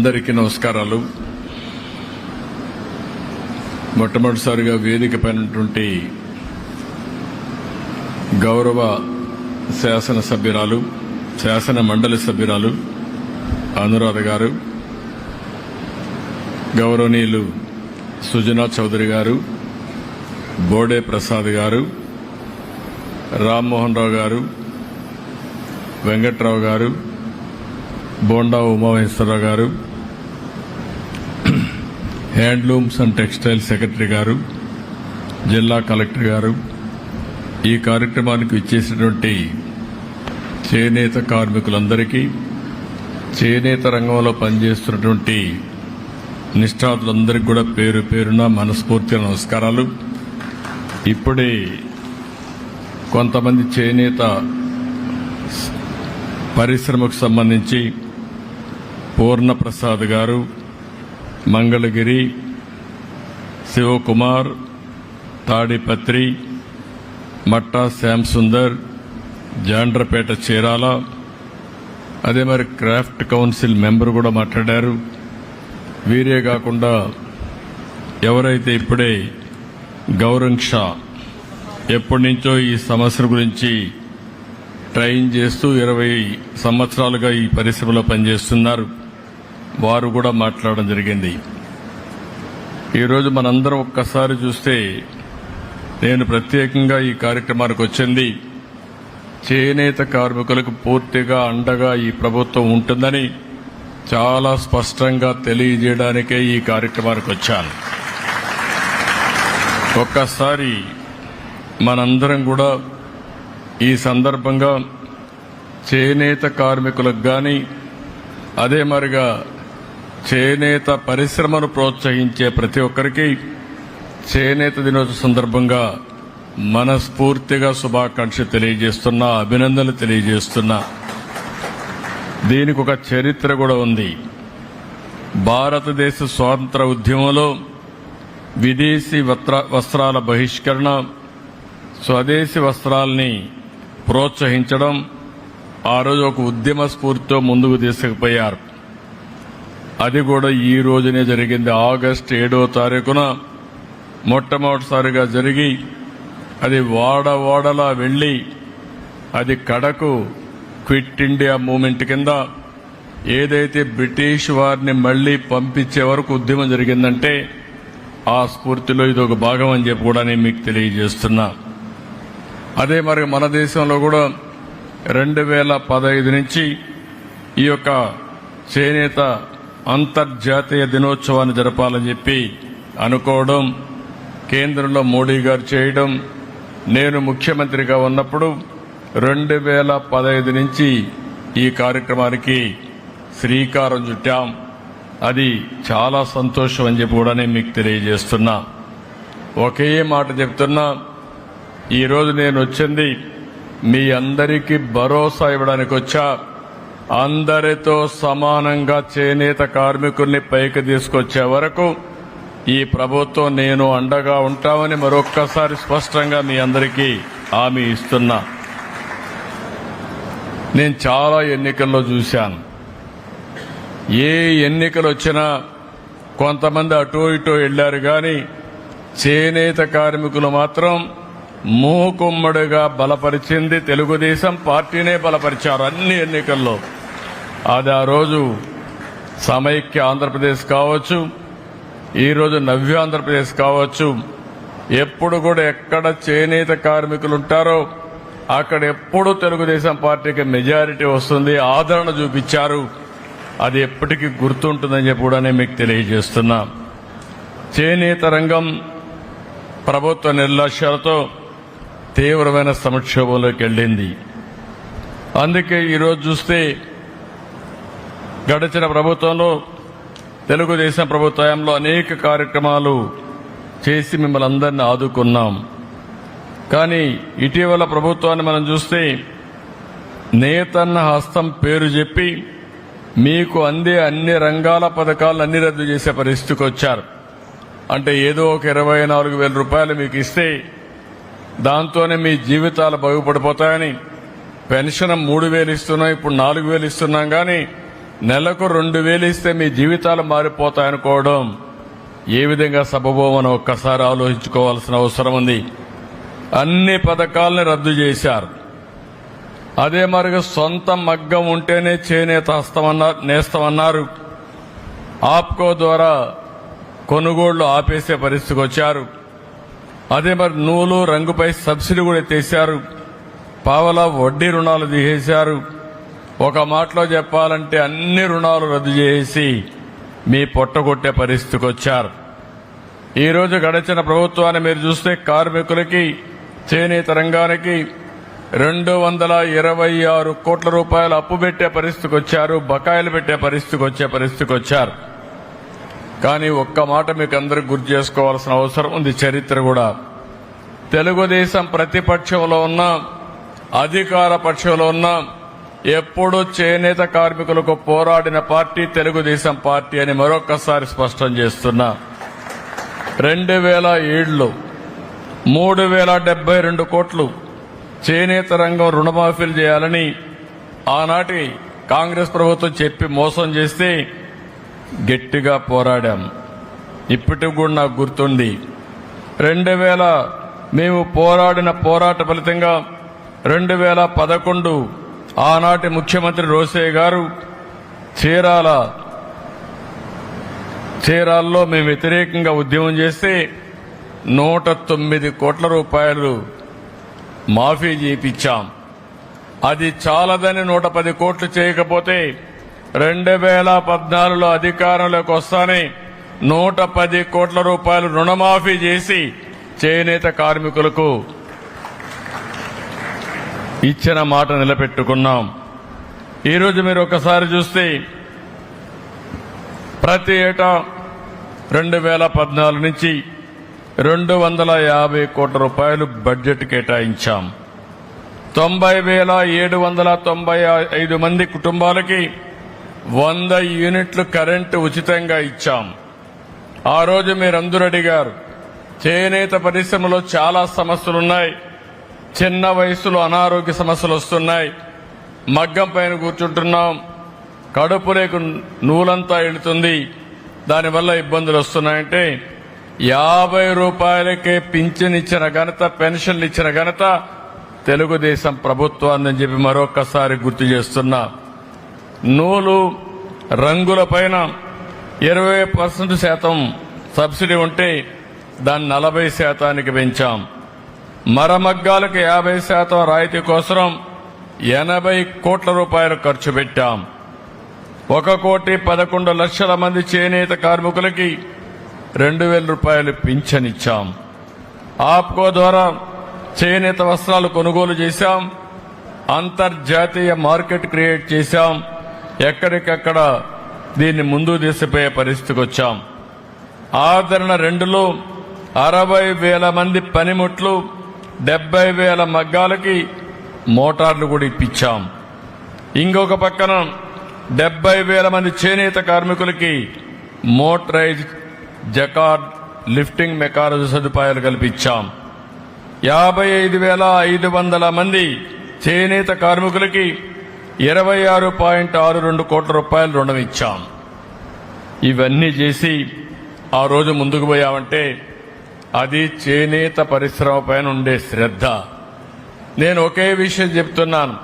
అందరికీ నమస్కారాలు. మొట్టమొదటిసారిగా వేదిక పైనటువంటి గౌరవ శాసనసభ్యురాలు, శాసన మండలి సభ్యురాలు అనురాధ గారు, గౌరవనీయులు సుజనా చౌదరి గారు, బోడే ప్రసాద్ గారు, రామ్మోహన్ రావు గారు, వెంకట్రావు గారు, బోండా ఉమామహేశ్వరరావు గారు, హ్యాండ్లూమ్స్ అండ్ టెక్స్టైల్ సెక్రటరీ గారు, జిల్లా కలెక్టర్ గారు, ఈ కార్యక్రమానికి ఇచ్చేసినటువంటి చేనేత కార్మికులందరికీ, చేనేత రంగంలో పనిచేస్తున్నటువంటి నిష్ఠాతులందరికీ కూడా పేరు పేరున మనస్ఫూర్తిగా నమస్కారాలు. ఇప్పుడే కొంతమంది చేనేత పరిశ్రమకు సంబంధించి పూర్ణప్రసాద్ గారు, మంగళగిరి, శివకుమార్, తాడిపత్రి, మట్టా శ్యామ్ సుందర్, జాండ్రపేట చీరాల, అదే మరి క్రాఫ్ట్ కౌన్సిల్ మెంబర్ కూడా మాట్లాడారు. వీరే కాకుండా ఎవరైతే ఇప్పుడే గౌరంగ్ షా ఎప్పటి నుంచో ఈ సమస్య గురించి ట్రైన్ చేస్తూ 20 సంవత్సరాలుగా ఈ పరిశ్రమలో పనిచేస్తున్నారు, వారు కూడా మాట్లాడడం జరిగింది. ఈరోజు మనందరం ఒక్కసారి చూస్తే, నేను ప్రత్యేకంగా ఈ కార్యక్రమానికి వచ్చింది చేనేత కార్మికులకు పూర్తిగా అండగా ఈ ప్రభుత్వం ఉంటుందని చాలా స్పష్టంగా తెలియజేయడానికే ఈ కార్యక్రమానికి వచ్చాను. ఒక్కసారి మనందరం కూడా ఈ సందర్భంగా చేనేత కార్మికులకు కానీ, అదే మరిగా చేనేత పరిశ్రమను ప్రోత్సహించే ప్రతి ఒక్కరికి చేనేత దినోత్సవ సందర్భంగా మనస్ఫూర్తిగా శుభాకాంక్షలు తెలియజేస్తున్నా, అభినందనలు తెలియజేస్తున్నా. దీనికి ఒక చరిత్ర కూడా ఉంది. భారతదేశ స్వాతంత్ర ఉద్యమంలో విదేశీ వస్త్రాల బహిష్కరణ, స్వదేశీ వస్త్రాల్ని ప్రోత్సహించడం, ఆ రోజు ఒక ఉద్యమ స్ఫూర్తితో ముందుకు తీసుకుపోయారు. అది కూడా ఈ రోజునే జరిగింది. ఆగస్టు 7వ తారీఖున మొట్టమొదటిసారిగా జరిగి, అది వాడవాడలా వెళ్లి, అది కడకు క్విట్ ఇండియా మూవ్మెంట్ కింద ఏదైతే బ్రిటిష్ వారిని మళ్లీ పంపించే వరకు ఉద్యమం జరిగిందంటే, ఆ స్ఫూర్తిలో ఇది ఒక భాగం అని చెప్పి కూడా నేను మీకు తెలియజేస్తున్నా. అదే మరి మన దేశంలో కూడా 2015 నుంచి ఈ యొక్క చేనేత అంతర్జాతీయ దినోత్సవాన్ని జరపాలని చెప్పి అనుకోవడం, కేంద్రంలో మోడీ గారు చేయడం, నేను ముఖ్యమంత్రిగా ఉన్నప్పుడు 2015 నుంచి ఈ కార్యక్రమానికి శ్రీకారం చుట్టాం. అది చాలా సంతోషం అని చెప్పి కూడా నేను మీకు తెలియజేస్తున్నా. ఒకే మాట చెప్తున్నా, ఈరోజు నేను వచ్చింది మీ అందరికీ భరోసా ఇవ్వడానికి వచ్చా. అందరితో సమానంగా చేనేత కార్మికుల్ని పైకి తీసుకొచ్చే వరకు ఈ ప్రభుత్వం నేను అండగా ఉంటామని మరొక్కసారి స్పష్టంగా మీ అందరికీ హామీ ఇస్తున్నా. నేను చాలా ఎన్నికల్లో చూశాను. ఏ ఎన్నికలు వచ్చినా కొంతమంది అటో ఇటో వెళ్లారు, కానీ చేనేత కార్మికులు మాత్రం మూకుమ్మడిగా బలపరిచింది తెలుగుదేశం పార్టీనే బలపరిచారు అన్ని ఎన్నికల్లో. అది ఆ రోజు సమైక్య ఆంధ్రప్రదేశ్ కావచ్చు, ఈరోజు నవ్య ఆంధ్రప్రదేశ్ కావచ్చు, ఎప్పుడు కూడా ఎక్కడ చేనేత కార్మికులు ఉంటారో అక్కడ ఎప్పుడు తెలుగుదేశం పార్టీకి మెజారిటీ వస్తుంది, ఆదరణ చూపించారు. అది ఎప్పటికీ గుర్తుంటుందని చెప్పి కూడా నేను మీకు తెలియజేస్తున్నా. చేనేత రంగం ప్రభుత్వ నిర్లక్ష్యాలతో తీవ్రమైన సంక్షోభంలోకి వెళ్ళింది. అందుకే ఈరోజు చూస్తే గడిచిన ప్రభుత్వంలో, తెలుగుదేశం ప్రభుత్వంలో అనేక కార్యక్రమాలు చేసి మిమ్మల్ని అందరినీ ఆదుకున్నాం. కానీ ఇటీవల ప్రభుత్వాన్ని మనం చూస్తే నేతన్న హస్తం పేరు చెప్పి మీకు అందే అన్ని రంగాల పథకాలను అన్ని రద్దు చేసే పరిస్థితికి వచ్చారు. అంటే ఏదో ఒక 24,000 రూపాయలు మీకు ఇస్తే దాంతోనే మీ జీవితాలు బాగుపడిపోతాయని పెన్షన్ 3,000 ఇస్తున్నాం, ఇప్పుడు 4,000 ఇస్తున్నాం. కానీ నెలకు 2,000 ఇస్తే మీ జీవితాలు మారిపోతాయనుకోవడం ఏ విధంగా సబబోమని ఒక్కసారి ఆలోచించుకోవాల్సిన అవసరం ఉంది. అన్ని పథకాలని రద్దు చేశారు. అదే మరిగా సొంత మగ్గం ఉంటేనే చేనేత నేస్తమన్నారు. ఆప్కో ద్వారా కొనుగోళ్లు ఆపేసే పరిస్థితికి వచ్చారు. అదే మరి నూలు రంగుపై సబ్సిడీ కూడా ఎత్తేశారు. పావలా వడ్డీ రుణాలు తీసేశారు. ఒక మాటలో చెప్పాలంటే అన్ని రుణాలు రద్దు చేసి మీ పొట్టగొట్టే పరిస్థితికి వచ్చారు. ఈరోజు గడిచిన ప్రభుత్వాన్ని మీరు చూస్తే కార్మికులకి, చేనేత రంగానికి 226 కోట్ల రూపాయలు అప్పు పెట్టే పరిస్థితికి వచ్చారు. బకాయిలు పెట్టే పరిస్థితికి వచ్చారు. కానీ ఒక్క మాట మీకు అందరికి గుర్తు చేసుకోవాల్సిన అవసరం ఉంది. చరిత్ర కూడా తెలుగుదేశం ప్రతిపక్షంలో ఉన్న, అధికార పక్షంలో ఉన్న ఎప్పుడు చేనేత కార్మికులకు పోరాడిన పార్టీ తెలుగుదేశం పార్టీ అని మరొక్కసారి స్పష్టం చేస్తున్నా. 2007లో 3,072 కోట్లు చేనేత రంగం రుణమాఫీలు చేయాలని ఆనాటి కాంగ్రెస్ ప్రభుత్వం చెప్పి మోసం చేస్తే గట్టిగా పోరాడాం. ఇప్పటికి కూడా నాకు గుర్తుంది. 2000 మేము పోరాడిన పోరాట ఫలితంగా 2011 ఆనాటి ముఖ్యమంత్రి రోసయ్య గారు చీరాల్లో మేము వ్యతిరేకంగా ఉద్యమం చేస్తే 109 కోట్ల రూపాయలు మాఫీ చేయించాం. అది చాలదని 110 కోట్లు చేయకపోతే 2014లో అధికారంలోకి వస్తానే 110 కోట్ల రూపాయలు రుణమాఫీ చేసి చేనేత కార్మికులకు ఇచ్చిన మాట నిలబెట్టుకున్నాం. ఈరోజు మీరు ఒకసారి చూస్తే ప్రతి ఏటా 2014 నుంచి 250 కోట్ల రూపాయలు బడ్జెట్ కేటాయించాం. 90,795 మంది కుటుంబాలకి 100 యూనిట్లు కరెంటు ఉచితంగా ఇచ్చాం. ఆ రోజు మీరందరూ అడిగారు, చేనేత పరిశ్రమలో చాలా సమస్యలున్నాయి, చిన్న వయసులో అనారోగ్య సమస్యలు వస్తున్నాయి, మగ్గం పైన కూర్చుంటున్నాం, కడుపులోకి నూలంతా వెళుతుంది, దానివల్ల ఇబ్బందులు వస్తున్నాయంటే 50 రూపాయలకే పింఛన్ ఇచ్చిన ఘనత, పెన్షన్లు ఇచ్చిన ఘనత తెలుగుదేశం ప్రభుత్వాన్ని చెప్పి మరొకసారి గుర్తు చేస్తున్నా. నూలు రంగుల పైన 20% సబ్సిడీ ఉంటే దాన్ని 40% పెంచాం. మరమగ్గాలకు 50% రాయితీ కోసం 80 కోట్ల రూపాయలు ఖర్చు పెట్టాం. 1,11,00,000 మంది చేనేత కార్మికులకి 2,000 రూపాయలు పింఛన్ ఇచ్చాం. ఆప్కో ద్వారా చేనేత వస్త్రాలు కొనుగోలు చేశాం. అంతర్జాతీయ మార్కెట్ క్రియేట్ చేశాం. ఎక్కడికక్కడ దీన్ని ముందు తీసిపోయే పరిస్థితికి వచ్చాం. ఆదరణ 2లో 60,000 మంది పనిముట్లు, 70,000 మగ్గాలకి మోటార్లు కూడా ఇప్పించాం. ఇంకొక పక్కన 70,000 మంది చేనేత కార్మికులకి మోటరైజ్ జకార్డ్ లిఫ్టింగ్ మెకానిజం సదుపాయాలు కల్పించాం. 55,500 మంది చేనేత కార్మికులకి 26.62 కోట్ల రూపాయలు రుణం ఇచ్చాం. ఇవన్నీ చేసి ఆ రోజు ముందుకు పోయామంటే అది చేనేత పరిశ్రమ పైన ఉండే శ్రద్ధ. నేను ఒకే విషయం చెప్తున్నాను,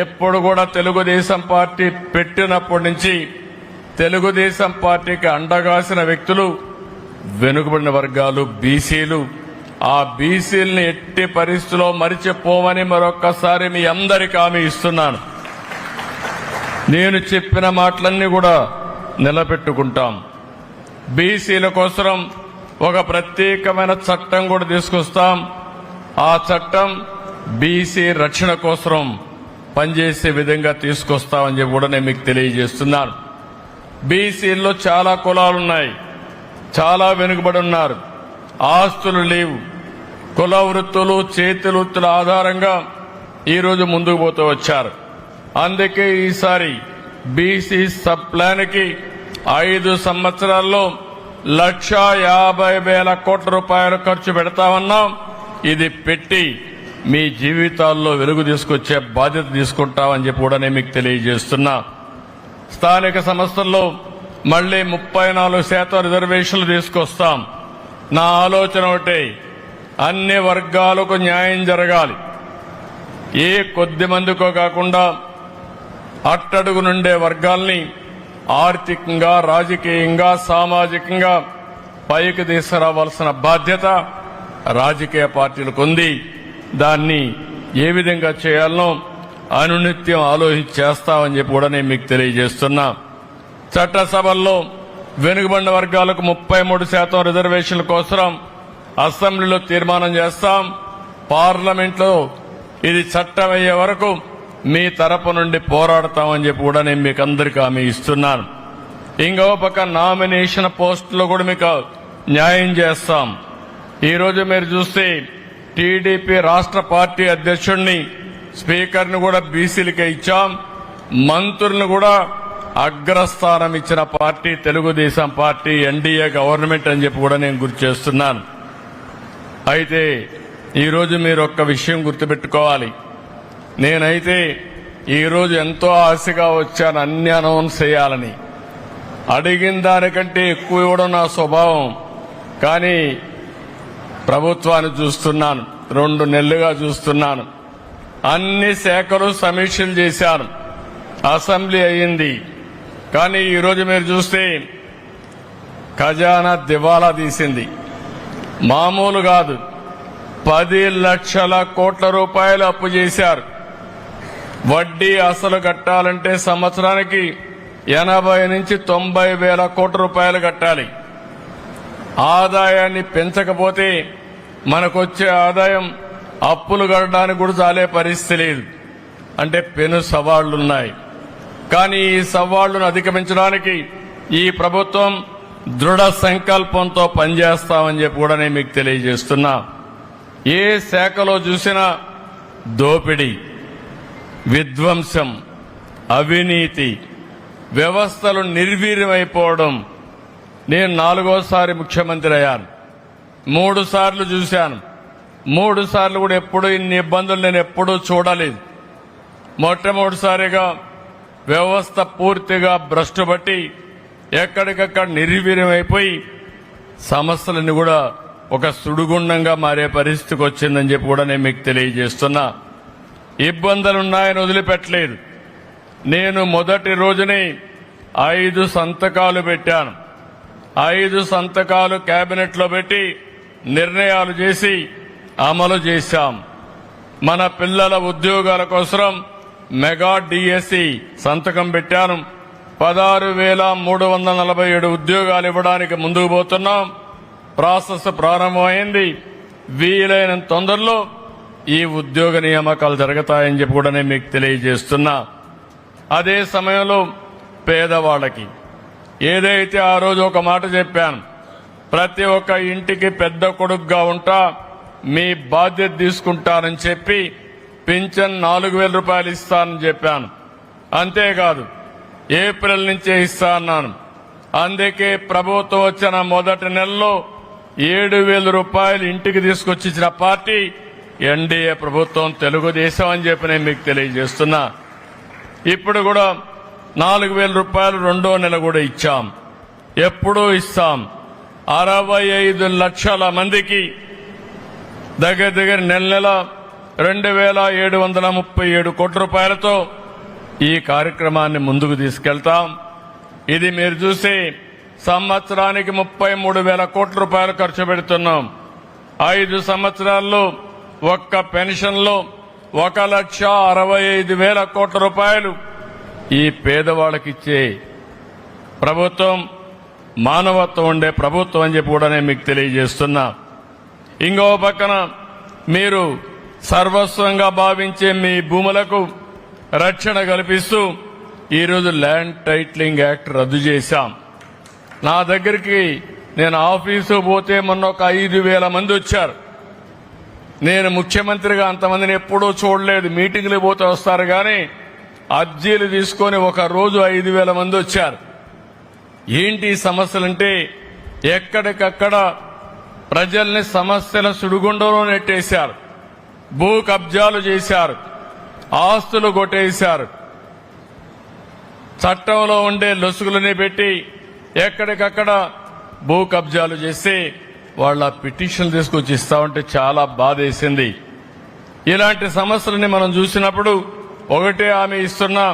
ఎప్పుడు కూడా తెలుగుదేశం పార్టీ పెట్టినప్పటి నుంచి తెలుగుదేశం పార్టీకి అండగాసిన వ్యక్తులు వెనుకబడిన వర్గాలు, బీసీలు. ఆ బీసీలని ఎట్టి పరిస్థితుల్లో మరిచిపోమని మరొక్కసారి మీ అందరికీ హామీ ఇస్తున్నాను. నేను చెప్పిన మాటలన్నీ కూడా నిలబెట్టుకుంటాం. బీసీల కోసం ఒక ప్రత్యేకమైన చట్టం కూడా తీసుకొస్తాం. ఆ చట్టం బీసీ రక్షణ కోసం పనిచేసే విధంగా తీసుకొస్తామని చెప్పి కూడా నేను మీకు తెలియజేస్తున్నాను. బీసీల్లో చాలా కులాలున్నాయి, చాలా వెనుకబడి ఉన్నారు, ఆస్తులు లేవు, కుల వృత్తులు, చేతి వృత్తుల ఆధారంగా ఈరోజు ముందుకు పోతూ వచ్చారు. అందుకే ఈసారి బీసీ సబ్ ప్లాన్కి 5 సంవత్సరాల్లో 1,50,000 కోట్ల రూపాయలు ఖర్చు పెడతామన్నాం. ఇది పెట్టి మీ జీవితాల్లో వెలుగు తీసుకొచ్చే బాధ్యత తీసుకుంటామని చెప్పి కూడా నేను మీకు తెలియజేస్తున్నా. స్థానిక సంస్థల్లో మళ్లీ 34% రిజర్వేషన్లు తీసుకొస్తాం. నా ఆలోచన ఒకటే, అన్ని వర్గాలకు న్యాయం జరగాలి. ఏ కొద్ది మందికో కాకుండా అట్టడుగు నుండే వర్గాల్ని ఆర్థికంగా, రాజకీయంగా, సామాజికంగా పైకి తీసుకురావాల్సిన బాధ్యత రాజకీయ పార్టీలకు ఉంది. దాన్ని ఏ విధంగా చేయాలనో అనునిత్యం ఆలోచించి చేస్తామని చెప్పి కూడా నేను మీకు తెలియజేస్తున్నా. చట్టసభల్లో వెనుకబడిన వర్గాలకు 33% రిజర్వేషన్ల కోసం అసెంబ్లీలో తీర్మానం చేస్తాం. పార్లమెంట్లో ఇది చట్టం అయ్యే వరకు మీ తరపు నుండి పోరాడతామని చెప్పి కూడా నేను మీకు అందరికీ హామీ ఇస్తున్నాను. ఇంకో పక్క నామినేషన్ పోస్టులో కూడా మీకు న్యాయం చేస్తాం. ఈరోజు మీరు చూస్తే టీడీపీ రాష్ట్ర పార్టీ అధ్యక్షుడిని, స్పీకర్ను కూడా బీసీలకే ఇచ్చాం. మంత్రులను కూడా అగ్రస్థానం ఇచ్చిన party Telugu Desam party, NDA government అని చెప్పి కూడా నేను గుర్తు చేస్తున్నాను. అయితే ఈరోజు మీరు ఒక్క విషయం గుర్తుపెట్టుకోవాలి. నేనైతే ఈరోజు ఎంతో ఆశగా వచ్చాను అన్ని అనౌన్స్ చేయాలని. అడిగిన దానికంటే ఎక్కువ ఇవ్వడం నా స్వభావం. కానీ ప్రభుత్వాన్ని చూస్తున్నాను, 2 నెలలుగా చూస్తున్నాను. అన్ని శాఖలు సమీక్షలు చేశాను, అసెంబ్లీ అయ్యింది. కానీ ఈరోజు మీరు చూస్తే ఖజానా దివాలా తీసింది. మామూలు కాదు, 10 లక్షల కోట్ల రూపాయలు అప్పు చేశారు. వడ్డీ అసలు కట్టాలంటే సంవత్సరానికి 80 నుంచి 90 వేల కోట్ల రూపాయలు కట్టాలి. ఆదాయాన్ని పెంచకపోతే మనకొచ్చే ఆదాయం అప్పులు కట్టడానికి కూడా చాలే పరిస్థితి లేదు. అంటే పెను సవాళ్లున్నాయి. కానీ ఈ సవాళ్లను అధిగమించడానికి ఈ ప్రభుత్వం దృఢ సంకల్పంతో పనిచేస్తామని చెప్పి కూడా నేను మీకు తెలియజేస్తున్నా. ఏ శాఖలో చూసినా దోపిడీ, విధ్వంసం, అవినీతి, వ్యవస్థలు నిర్వీర్యమైపోవడం. నేను 4వసారి ముఖ్యమంత్రి అయ్యాను. 3 సార్లు చూశాను. 3 సార్లు కూడా ఎప్పుడూ ఇన్ని ఇబ్బందులు నేను ఎప్పుడూ చూడలేదు. మొట్టమొదటిసారిగా వ్యవస్థ పూర్తిగా భ్రష్టుపట్టి ఎక్కడికక్కడ నిర్వీర్యమైపోయి సమస్యలన్నీ కూడా ఒక సుడిగుండంగా మారే పరిస్థితికి వచ్చిందని చెప్పి కూడా నేను మీకు తెలియజేస్తున్నా. ఇబ్బందులున్నాయని వదిలిపెట్టలేదు. నేను మొదటి రోజునే 5 సంతకాలు పెట్టాను. 5 సంతకాలు కేబినెట్లో పెట్టి నిర్ణయాలు చేసి అమలు చేశాం. మన పిల్లల ఉద్యోగాల కోసం మెగా డిఎస్సి సంతకం పెట్టాను. 16,347 ఉద్యోగాలు ఇవ్వడానికి ముందుకు పోతున్నాం. ప్రాసెస్ ప్రారంభమైంది. వీలైనంత తొందరలో ఈ ఉద్యోగ నియామకాలు జరుగుతాయని చెప్పి కూడా నేను మీకు తెలియజేస్తున్నా. అదే సమయంలో పేదవాళ్ళకి ఏదైతే ఆ రోజు ఒక మాట చెప్పాను, ప్రతి ఒక్క ఇంటికి పెద్ద కొడుకుగా ఉంటా, మీ బాధ్యత తీసుకుంటానని చెప్పి పింఛన్ 4,000 రూపాయలు ఇస్తానని చెప్పాను. అంతేకాదు ఏప్రిల్ నుంచే ఇస్తా అన్నాను. అందుకే ప్రభుత్వం వచ్చిన మొదటి నెలలో 7,000 రూపాయలు ఇంటికి తీసుకొచ్చి ఇచ్చిన పార్టీ ఎన్డీఏ ప్రభుత్వం, తెలుగుదేశం అని చెప్పి నేను మీకు తెలియజేస్తున్నా. ఇప్పుడు కూడా 4,000 రూపాయలు 2వ నెల కూడా ఇచ్చాం. ఎప్పుడూ ఇస్తాం. 65 లక్షల మందికి దగ్గర నెల 2,737 కోట్ల రూపాయలతో ఈ కార్యక్రమాన్ని ముందుకు తీసుకెళ్తాం. ఇది మీరు చూసి సంవత్సరానికి 33,000 కోట్ల రూపాయలు ఖర్చు పెడుతున్నాం. 5 సంవత్సరాల్లో ఒక్క పెన్షన్లో 1,65,000 కోట్ల రూపాయలు ఈ పేదవాళ్ళకిచ్చే ప్రభుత్వం, మానవత్వం ఉండే ప్రభుత్వం అని చెప్పి కూడా నేను మీకు తెలియజేస్తున్నా. ఇంకో పక్కన మీరు సర్వస్వంగా భావించే మీ భూములకు రక్షణ కల్పిస్తూ ఈరోజు ల్యాండ్ టైటిలింగ్ యాక్ట్ రద్దు చేశాం. నా దగ్గరికి నేను ఆఫీసు పోతే మొన్న ఒక 5,000 మంది వచ్చారు. నేను ముఖ్యమంత్రిగా అంతమందిని ఎప్పుడూ చూడలేదు. మీటింగ్లు పోతే వస్తారు కానీ అర్జీలు తీసుకొని ఒక రోజు 5,000 మంది వచ్చారు. ఏంటి సమస్యలంటే ఎక్కడికక్కడ ప్రజల్ని సమస్యల సుడిగుండంలో నెట్టేశారు. భూ కబ్జాలు చేశారు, ఆస్తులు కొట్టేశారు. చట్టంలో ఉండే లొసుగులని పెట్టి ఎక్కడికక్కడ భూ కబ్జాలు చేసి వాళ్ళ పిటిషన్లు తీసుకొచ్చి ఇస్తా ఉంటే చాలా బాధేసింది. ఇలాంటి సమస్యలని మనం చూసినప్పుడు ఒకటే హామీ ఇస్తున్నా,